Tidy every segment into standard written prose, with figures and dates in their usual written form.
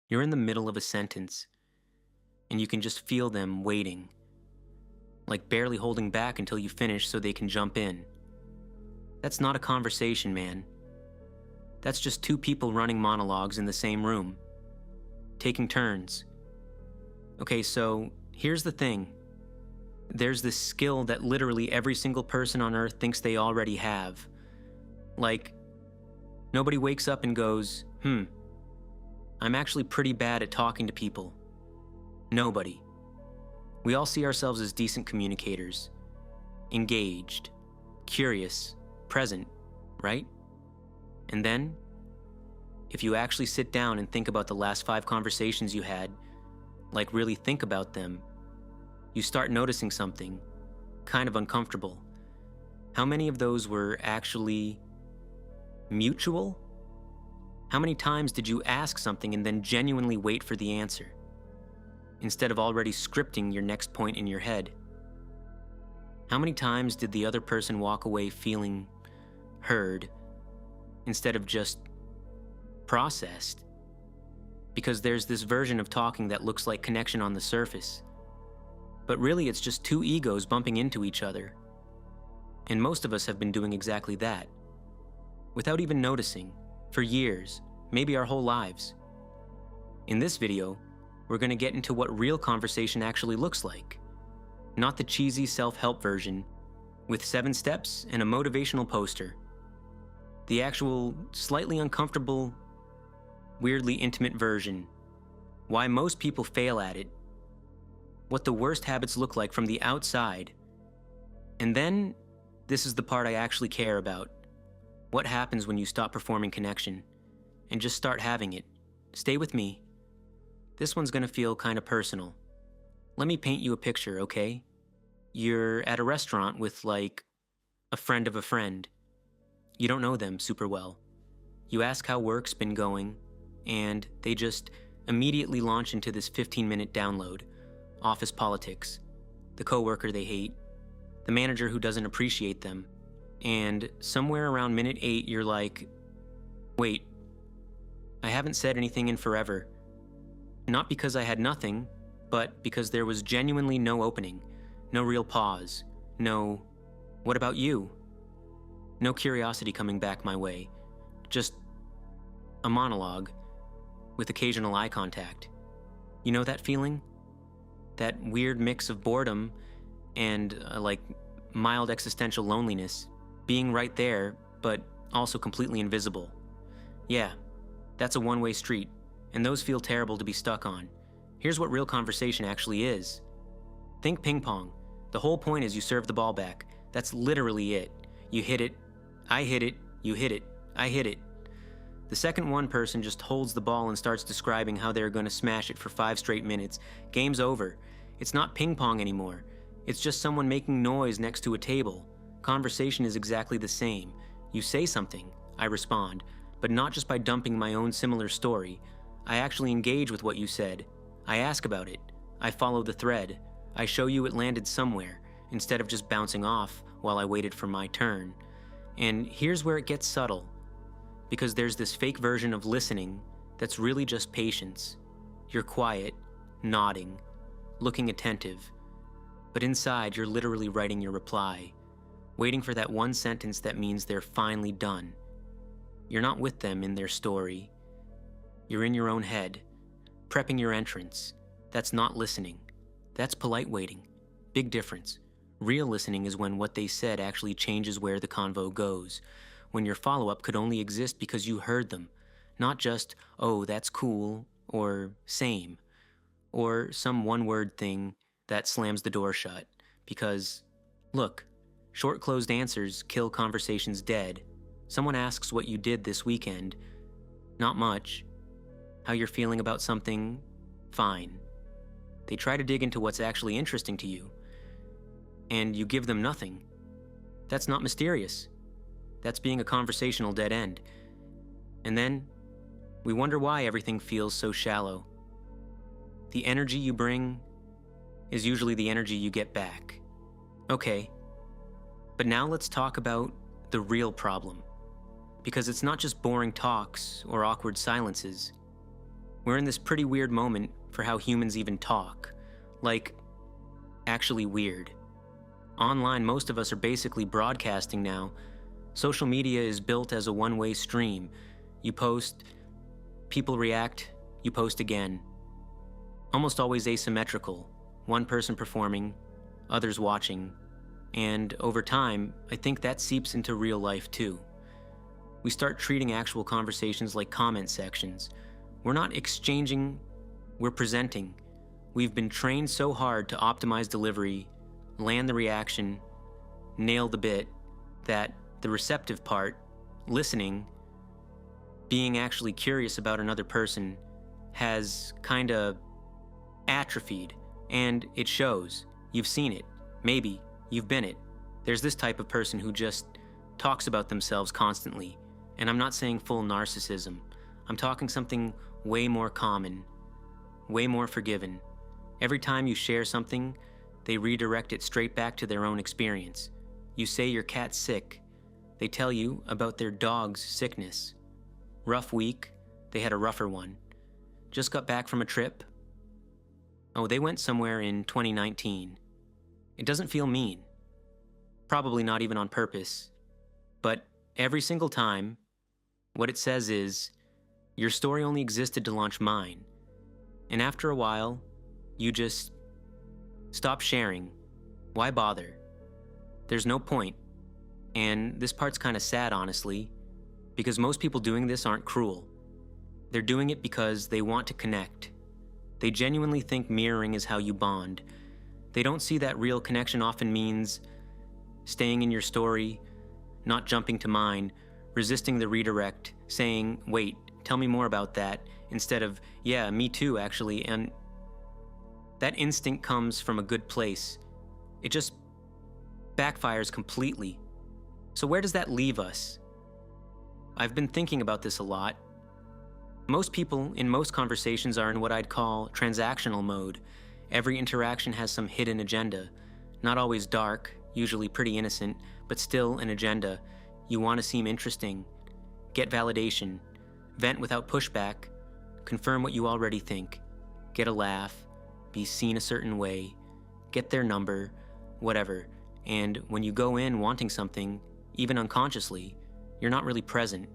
You're in the middle of a sentence, and you can just feel them waiting, like barely holding back until you finish so they can jump in. That's not a conversation, man. That's just two people running monologues in the same room, taking turns. Okay, so here's the thing. There's this skill that literally every single person on Earth thinks they already have. Like, nobody wakes up and goes, I'm actually pretty bad at talking to people. Nobody. We all see ourselves as decent communicators. Engaged, curious, present, right? And then, if you actually sit down and think about the last 5 conversations you had, like really think about them, you start noticing something kind of uncomfortable. How many of those were actually mutual? How many times did you ask something and then genuinely wait for the answer, instead of already scripting your next point in your head? How many times did the other person walk away feeling heard instead of just processed? Because there's this version of talking that looks like connection on the surface, but really it's just two egos bumping into each other. And most of us have been doing exactly that, without even noticing, for years, maybe our whole lives. In this video, we're going to get into what real conversation actually looks like. Not the cheesy self-help version, with 7 steps and a motivational poster. The actual, slightly uncomfortable, weirdly intimate version. Why most people fail at it. What the worst habits look like from the outside. And then, this is the part I actually care about. What happens when you stop performing connection and just start having it? Stay with me. This one's gonna feel kinda personal. Let me paint you a picture, okay? You're at a restaurant with, like, a friend of a friend. You don't know them super well. You ask how work's been going, and they just immediately launch into this 15-minute download. Office politics, the coworker they hate, the manager who doesn't appreciate them. And somewhere around minute 8, you're like, wait, I haven't said anything in forever. Not because I had nothing, but because there was genuinely no opening, no real pause, no, what about you? No curiosity coming back my way, just a monologue with occasional eye contact. You know that feeling? That weird mix of boredom and like mild existential loneliness, being right there, but also completely invisible. Yeah, that's a one-way street, and those feel terrible to be stuck on. Here's what real conversation actually is. Think ping pong. The whole point is you serve the ball back. That's literally it. You hit it, I hit it, you hit it, I hit it. The second one person just holds the ball and starts describing how they're going to smash it for 5 straight minutes. Game's over. It's not ping pong anymore. It's just someone making noise next to a table. Conversation is exactly the same. You say something, I respond, but not just by dumping my own similar story. I actually engage with what you said. I ask about it. I follow the thread. I show you it landed somewhere, instead of just bouncing off while I waited for my turn. And here's where it gets subtle. Because there's this fake version of listening that's really just patience. You're quiet, nodding, looking attentive. But inside, you're literally writing your reply, waiting for that one sentence that means they're finally done. You're not with them in their story. You're in your own head, prepping your entrance. That's not listening. That's polite waiting. Big difference. Real listening is when what they said actually changes where the convo goes. When your follow-up could only exist because you heard them, not just, oh, that's cool, or same, or some one-word thing that slams the door shut. Because, look, short closed answers kill conversations dead. Someone asks what you did this weekend. Not much. How you're feeling about something? Fine. They try to dig into what's actually interesting to you, and you give them nothing. That's not mysterious. That's being a conversational dead end. And then, we wonder why everything feels so shallow. The energy you bring is usually the energy you get back. Okay, but now let's talk about the real problem. Because it's not just boring talks or awkward silences. We're in this pretty weird moment for how humans even talk. Like, actually weird. Online, most of us are basically broadcasting now. Social media is built as a one-way stream. You post, people react, you post again. Almost always asymmetrical. One person performing, others watching. And over time, I think that seeps into real life too. We start treating actual conversations like comment sections. We're not exchanging, we're presenting. We've been trained so hard to optimize delivery, land the reaction, nail the bit, that the receptive part, listening, being actually curious about another person, has kinda atrophied, and it shows. You've seen it. Maybe you've been it. There's this type of person who just talks about themselves constantly, and I'm not saying full narcissism. I'm talking something way more common, way more forgiven. Every time you share something, they redirect it straight back to their own experience. You say your cat's sick. They tell you about their dog's sickness. Rough week, they had a rougher one. Just got back from a trip. Oh, they went somewhere in 2019. It doesn't feel mean. Probably not even on purpose. But every single time, what it says is, your story only existed to launch mine. And after a while, you just stop sharing. Why bother? There's no point. And this part's kind of sad, honestly, because most people doing this aren't cruel. They're doing it because they want to connect. They genuinely think mirroring is how you bond. They don't see that real connection often means staying in your story, not jumping to mine, resisting the redirect, saying, wait, tell me more about that, instead of, yeah, me too, actually, and that instinct comes from a good place. It just backfires completely. So where does that leave us? I've been thinking about this a lot. Most people in most conversations are in what I'd call transactional mode. Every interaction has some hidden agenda. Not always dark, usually pretty innocent, but still an agenda. You want to seem interesting, get validation, vent without pushback, confirm what you already think, get a laugh, be seen a certain way, get their number, whatever. And when you go in wanting something, even unconsciously, you're not really present.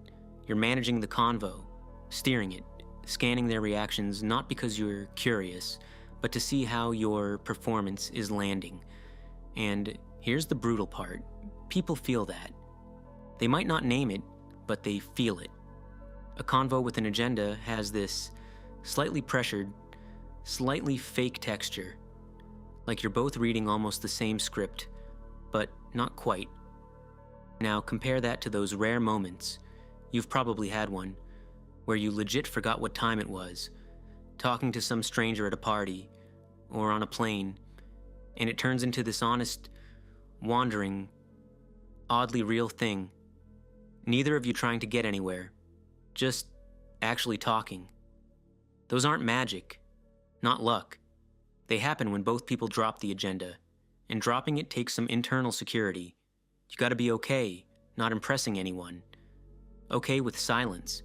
You're managing the convo, steering it, scanning their reactions, not because you're curious, but to see how your performance is landing. And here's the brutal part. People feel that. They might not name it, but they feel it. A convo with an agenda has this slightly pressured, slightly fake texture, like you're both reading almost the same script, but not quite. Now compare that to those rare moments, you've probably had one, where you legit forgot what time it was, talking to some stranger at a party, or on a plane, and it turns into this honest, wandering, oddly real thing. Neither of you trying to get anywhere, just actually talking. Those aren't magic, not luck. They happen when both people drop the agenda, and dropping it takes some internal security. You gotta be okay, not impressing anyone. Okay with silence,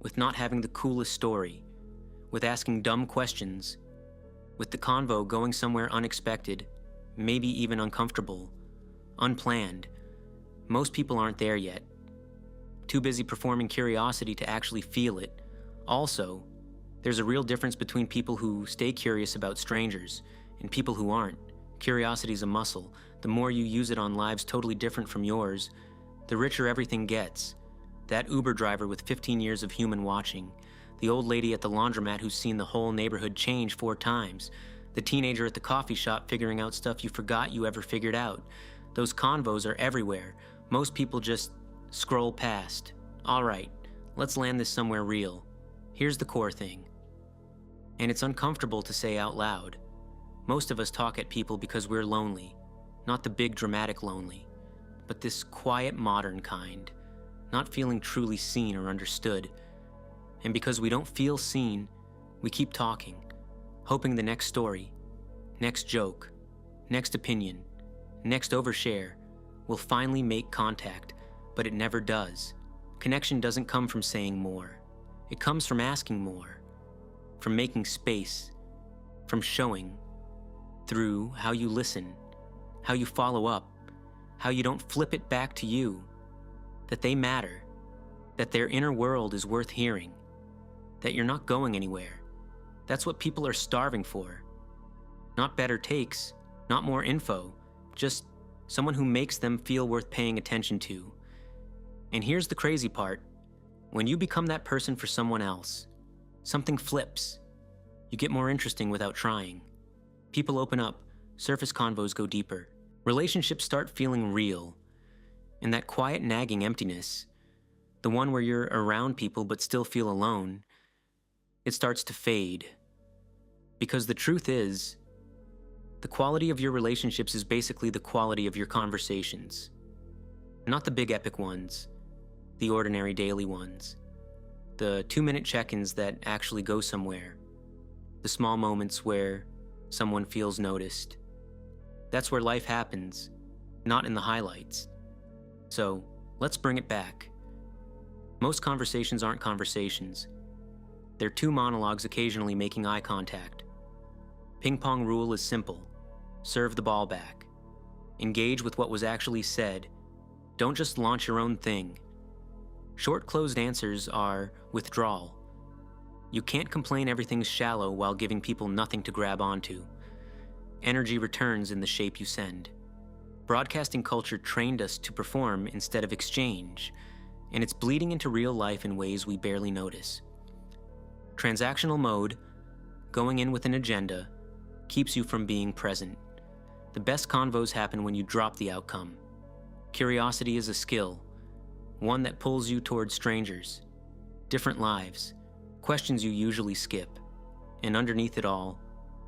with not having the coolest story, with asking dumb questions, with the convo going somewhere unexpected, maybe even uncomfortable, unplanned. Most people aren't there yet. Too busy performing curiosity to actually feel it. Also, there's a real difference between people who stay curious about strangers and people who aren't. Curiosity's a muscle. The more you use it on lives totally different from yours, the richer everything gets. That Uber driver with 15 years of human watching, the old lady at the laundromat who's seen the whole neighborhood change 4 times, the teenager at the coffee shop figuring out stuff you forgot you ever figured out. Those convos are everywhere. Most people just scroll past. All right, let's land this somewhere real. Here's the core thing. And it's uncomfortable to say out loud. Most of us talk at people because we're lonely. Not the big dramatic lonely, but this quiet modern kind, not feeling truly seen or understood. And because we don't feel seen, we keep talking, hoping the next story, next joke, next opinion, next overshare will finally make contact, but it never does. Connection doesn't come from saying more. It comes from asking more. from making space, from showing, through how you listen, how you follow up, how you don't flip it back to you, that they matter, that their inner world is worth hearing, that you're not going anywhere. That's what people are starving for. Not better takes, not more info, just someone who makes them feel worth paying attention to. And here's the crazy part. When you become that person for someone else, something flips. You get more interesting without trying. People open up, surface convos go deeper. Relationships start feeling real. And that quiet nagging emptiness, the one where you're around people but still feel alone, it starts to fade. Because the truth is, the quality of your relationships is basically the quality of your conversations. Not the big epic ones, the ordinary daily ones. The 2-minute check-ins that actually go somewhere. The small moments where someone feels noticed. That's where life happens, not in the highlights. So, let's bring it back. Most conversations aren't conversations. They're two monologues occasionally making eye contact. Ping pong rule is simple. Serve the ball back. Engage with what was actually said. Don't just launch your own thing. Short closed answers are withdrawal. You can't complain everything's shallow while giving people nothing to grab onto. Energy returns in the shape you send. Broadcasting culture trained us to perform instead of exchange, and it's bleeding into real life in ways we barely notice. Transactional mode, going in with an agenda, keeps you from being present. The best convos happen when you drop the outcome. Curiosity is a skill, one that pulls you towards strangers, different lives, questions you usually skip, and underneath it all,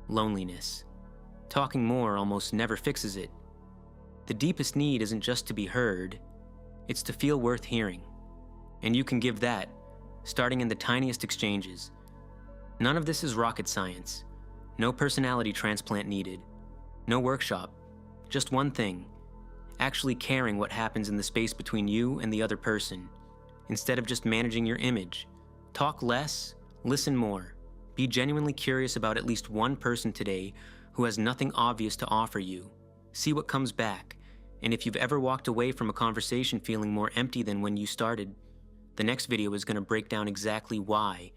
loneliness. Talking more almost never fixes it. The deepest need isn't just to be heard, it's to feel worth hearing. And you can give that, starting in the tiniest exchanges. None of this is rocket science. No personality transplant needed. No workshop. Just one thing. Actually caring what happens in the space between you and the other person, instead of just managing your image. Talk less, listen more. Be genuinely curious about at least one person today who has nothing obvious to offer you. See what comes back. And if you've ever walked away from a conversation feeling more empty than when you started, the next video is going to break down exactly why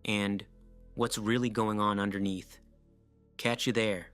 and what's really going on underneath. Catch you there.